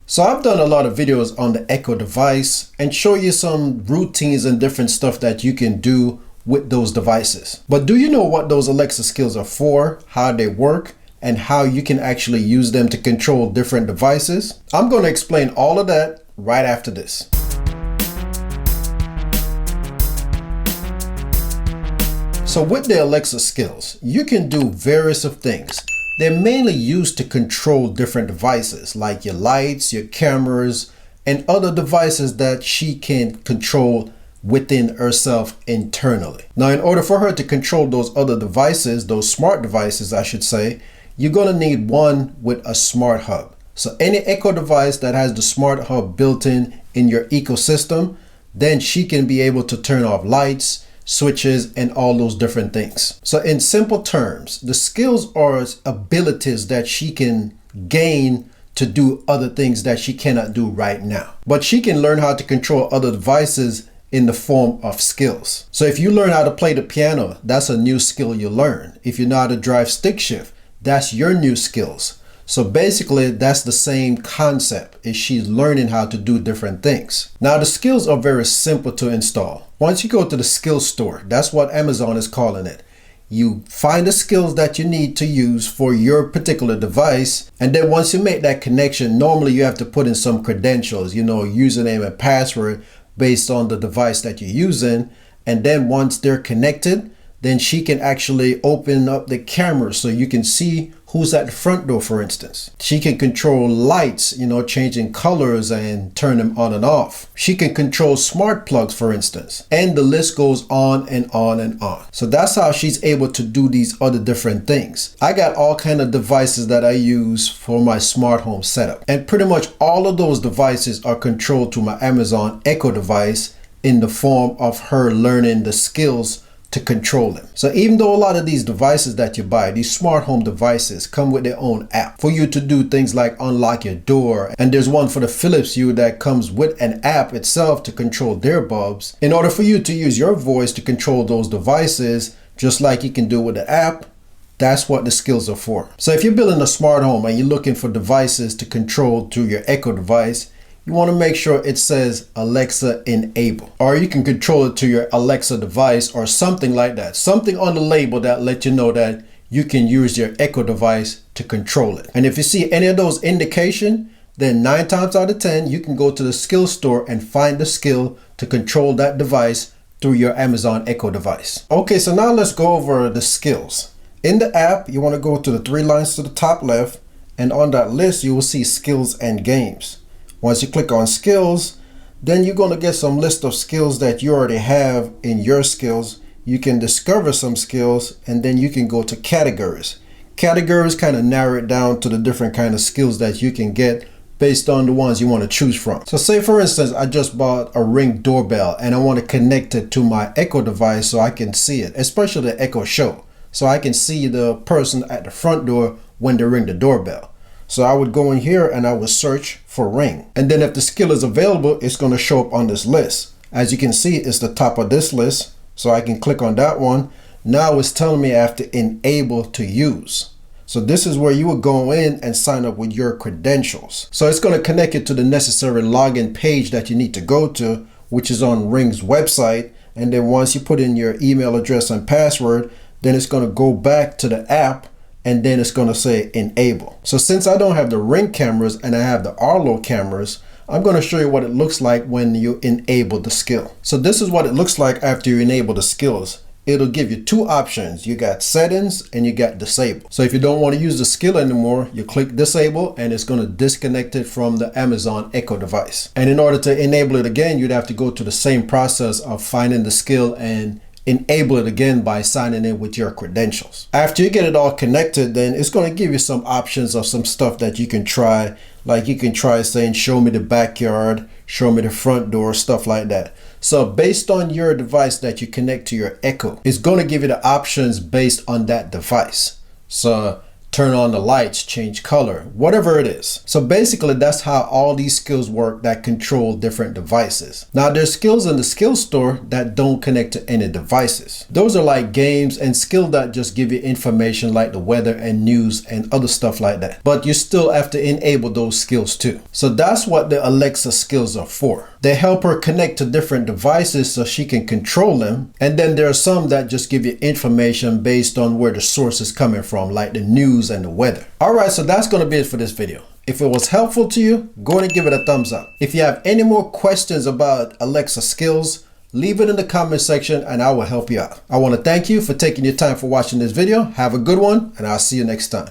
So I've done a lot of videos on the Echo device and show you some routines and different stuff that you can do with those devices. But do you know what those Alexa skills are for, how they work, and how you can actually use them to control different devices? I'm going to explain all of that right after this. So with the Alexa skills, you can do various of things. They're mainly used to control different devices like your lights, your cameras, and other devices that she can control within herself internally. Now, in order for her to control those other devices, those smart devices, I should say, you're going to need one with a smart hub. So any Echo device that has the smart hub built in your ecosystem, then she can be able to turn off lights, switches, and all those different things. So in simple terms, the skills are abilities that she can gain to do other things that she cannot do right now. But she can learn how to control other devices in the form of skills. So if you learn how to play the piano, that's a new skill you learn. If you know how to drive stick shift, that's your new skills. So basically, that's the same concept, is she's learning how to do different things. Now, the skills are very simple to install. Once you go to the skills store, that's what Amazon is calling it. You find the skills that you need to use for your particular device. And then once you make that connection, normally you have to put in some credentials, username and password based on the device that you're using. And then once they're connected, then she can actually open up the camera so you can see who's at the front door, for instance. She can control lights, changing colors and turn them on and off. She can control smart plugs, for instance. And the list goes on and on and on. So that's how she's able to do these other different things. I got all kind of devices that I use for my smart home setup. And pretty much all of those devices are controlled through my Amazon Echo device in the form of her learning the skills to control them. So even though a lot of these devices that you buy, these smart home devices, come with their own app for you to do things like unlock your door, and there's one for the Philips Hue that comes with an app itself to control their bulbs. In order for you to use your voice to control those devices, just like you can do with the app, that's what the skills are for. So if you're building a smart home and you're looking for devices to control through your Echo device, you want to make sure it says Alexa enable, or you can control it to your Alexa device or something like that. Something on the label that lets you know that you can use your Echo device to control it. And if you see any of those indication, then 9 times out of 10, you can go to the skill store and find the skill to control that device through your Amazon Echo device. Okay, so now let's go over the skills. In the app, you want to go to the 3 lines to the top left, and on that list, you will see skills and games. Once you click on skills, then you're going to get some list of skills that you already have in your skills. You can discover some skills, and then you can go to categories. Categories kind of narrow it down to the different kind of skills that you can get based on the ones you want to choose from. So say for instance, I just bought a Ring doorbell and I want to connect it to my Echo device so I can see it, especially the Echo Show. So I can see the person at the front door when they ring the doorbell. So I would go in here and I would search for Ring. And then if the skill is available, it's going to show up on this list. As you can see, it's the top of this list. So I can click on that one. Now it's telling me I have to enable to use. So this is where you would go in and sign up with your credentials. So it's going to connect you to the necessary login page that you need to go to, which is on Ring's website. And then once you put in your email address and password, then it's going to go back to the app. And then it's going to say enable. So since I don't have the Ring cameras and I have the Arlo cameras, I'm going to show you what it looks like when you enable the skill. So this is what it looks like after you enable the skills. It'll give you 2 options. You got settings and you got disable. So if you don't want to use the skill anymore, you click disable and it's going to disconnect it from the Amazon Echo device. And in order to enable it again, you'd have to go to the same process of finding the skill and enable it again by signing in with your credentials. After you get it all connected, then it's going to give you some options of some stuff that you can try. Like you can try saying, show me the backyard, show me the front door, stuff like that. So based on your device that you connect to your Echo, it's going to give you the options based on that device. So turn on the lights, change color, whatever it is. So basically that's how all these skills work that control different devices. Now there's skills in the skill store that don't connect to any devices. Those are like games and skills that just give you information like the weather and news and other stuff like that. But you still have to enable those skills too. So that's what the Alexa skills are for. They help her connect to different devices so she can control them. And then there are some that just give you information based on where the source is coming from, like the news and the weather. Alright, so that's going to be it for this video. If it was helpful to you, go ahead and give it a thumbs up. If you have any more questions about Alexa skills, leave it in the comment section and I will help you out. I want to thank you for taking your time for watching this video. Have a good one and I'll see you next time.